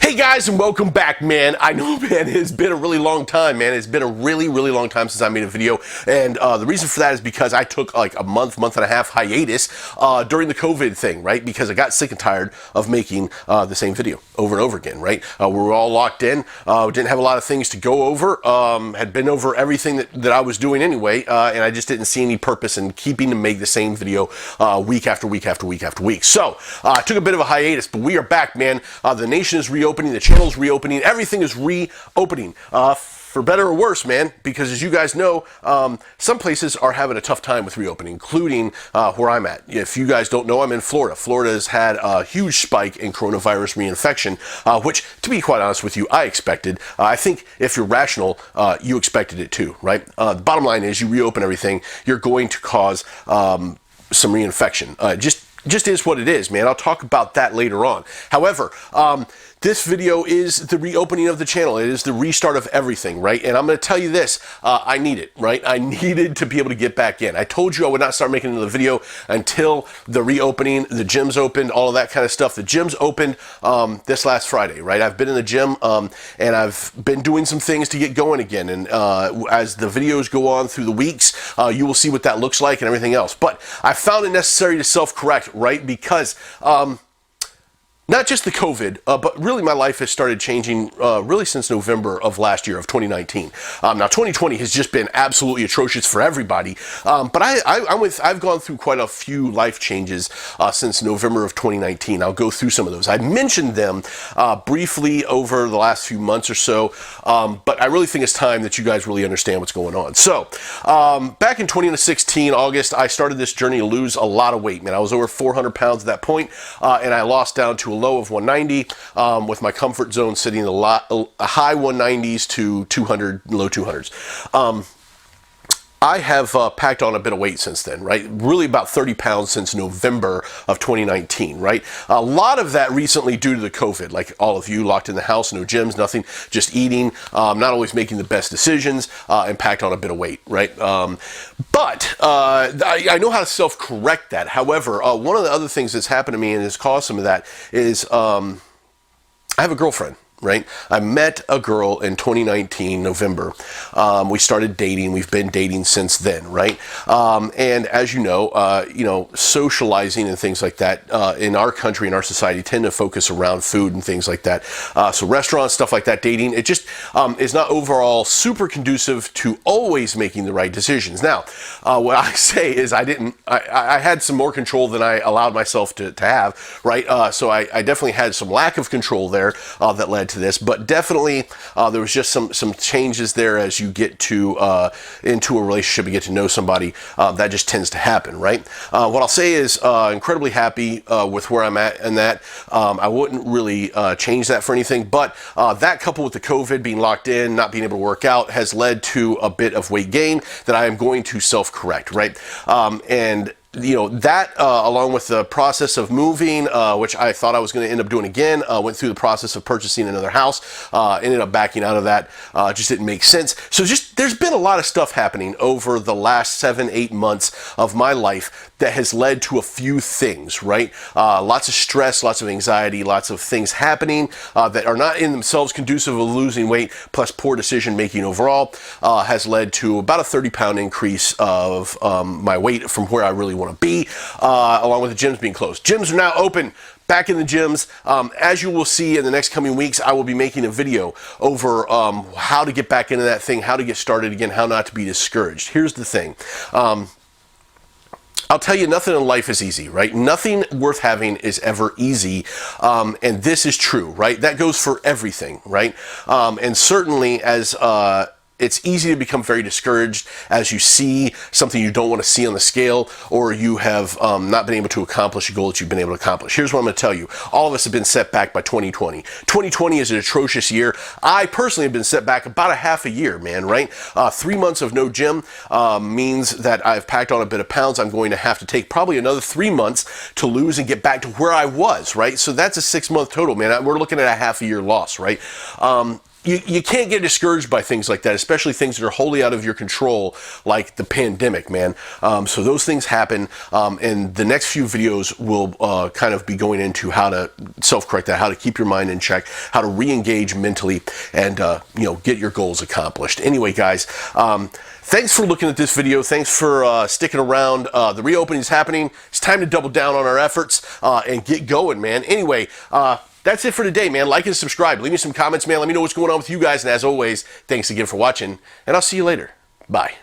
Hey guys, and welcome back, man. I know, man, it's been a really long time, man. It's been a really long time since I made a video, and the reason for that is because I took like a month and a half hiatus during the COVID thing, right? Because I got sick and tired of making the same video over and over again, right? We were all locked in, didn't have a lot of things to go over, had been over everything that I was doing anyway, and I just didn't see any purpose in keeping to make the same video week after week after week after week. So I took a bit of a hiatus, but we are back, man. The nation is reopening, the channel's reopening, everything is reopening. For better or worse, man, because as you guys know, some places are having a tough time with reopening, including where I'm at. If you guys don't know, I'm in Florida. Florida has had a huge spike in coronavirus reinfection, which, to be quite honest with you, I expected. I think if you're rational, you expected it too, right? The bottom line is you reopen everything, you're going to cause some reinfection. Just is what it is, man. I'll talk about that later on. However, this video is the reopening of the channel. It is the restart of everything, right? And I'm going to tell you this, I need it, right? I needed to be able to get back in. I told you I would not start making another video until the reopening, the gyms opened, all of that kind of stuff. The gyms opened this last Friday, right? I've been in the gym and I've been doing some things to get going again. And as the videos go on through the weeks, you will see what that looks like and everything else. But I found it necessary to self-correct, right? Because not just the COVID, but really my life has started changing really since November of last year, of 2019. Now 2020 has just been absolutely atrocious for everybody, but I've gone through quite a few life changes since November of 2019. I'll go through some of those. I mentioned them briefly over the last few months or so, but I really think it's time that you guys really understand what's going on. So back in 2016, August, I started this journey to lose a lot of weight, man. I was over 400 pounds at that point, and I lost down to a low of 190, with my comfort zone sitting in a high 190s to 200, low 200s. I have packed on a bit of weight since then, right? Really about 30 pounds since November of 2019, right? A lot of that recently due to the COVID, like all of you locked in the house, no gyms, nothing, just eating, not always making the best decisions, and packed on a bit of weight, right? But I know how to self-correct that. However, one of the other things that's happened to me and has caused some of that is I have a girlfriend. Right? I met a girl in 2019, November. We started dating. We've been dating since then, right? And as you know, socializing and things like that in our country, in our society, tend to focus around food and things like that. So restaurants, stuff like that, dating, it just is not overall super conducive to always making the right decisions. Now, what I say is I had some more control than I allowed myself to have, right? So I definitely had some lack of control there that led to this, but definitely there was just some changes there as you get to into a relationship, you get to know somebody, that just tends to happen, right? What I'll say is incredibly happy with where I'm at, and that I wouldn't really change that for anything, but that coupled with the COVID, being locked in, not being able to work out, has led to a bit of weight gain that I am going to self-correct, right? And that along with the process of moving, which I thought I was going to end up doing again, went through the process of purchasing another house, ended up backing out of that, just didn't make sense. So there's been a lot of stuff happening over the last 7-8 months of my life that has led to a few things, right? Lots of stress, lots of anxiety, lots of things happening that are not in themselves conducive of losing weight, plus poor decision making overall, has led to about a 30-pound increase of my weight from where I really want to be, along with the gyms being closed. Gyms are now open. Back in the gyms. As you will see in the next coming weeks, I will be making a video over how to get back into that thing, how to get started again, how not to be discouraged. Here's the thing. I'll tell you, nothing in life is easy, right? Nothing worth having is ever easy, and this is true, right? That goes for everything, right? And certainly as it's easy to become very discouraged as you see something you don't want to see on the scale, or you have not been able to accomplish a goal that you've been able to accomplish. Here's what I'm going to tell you. All of us have been set back by 2020. 2020 is an atrocious year. I personally have been set back about a half a year, man, right? 3 months of no gym means that I've packed on a bit of pounds. I'm going to have to take probably another 3 months to lose and get back to where I was, right? So that's a 6-month total, man. We're looking at a half a year loss, right? you can't get discouraged by things like that, especially things that are wholly out of your control, like the pandemic, man. So those things happen, and the next few videos will kind of be going into how to self-correct that, how to keep your mind in check, how to re-engage mentally, and get your goals accomplished. Anyway, guys, thanks for looking at this video. Thanks for sticking around. The reopening is happening. It's time to double down on our efforts and get going, man. Anyway, that's it for today, man. Like and subscribe. Leave me some comments, man. Let me know what's going on with you guys. And as always, thanks again for watching, and I'll see you later. Bye.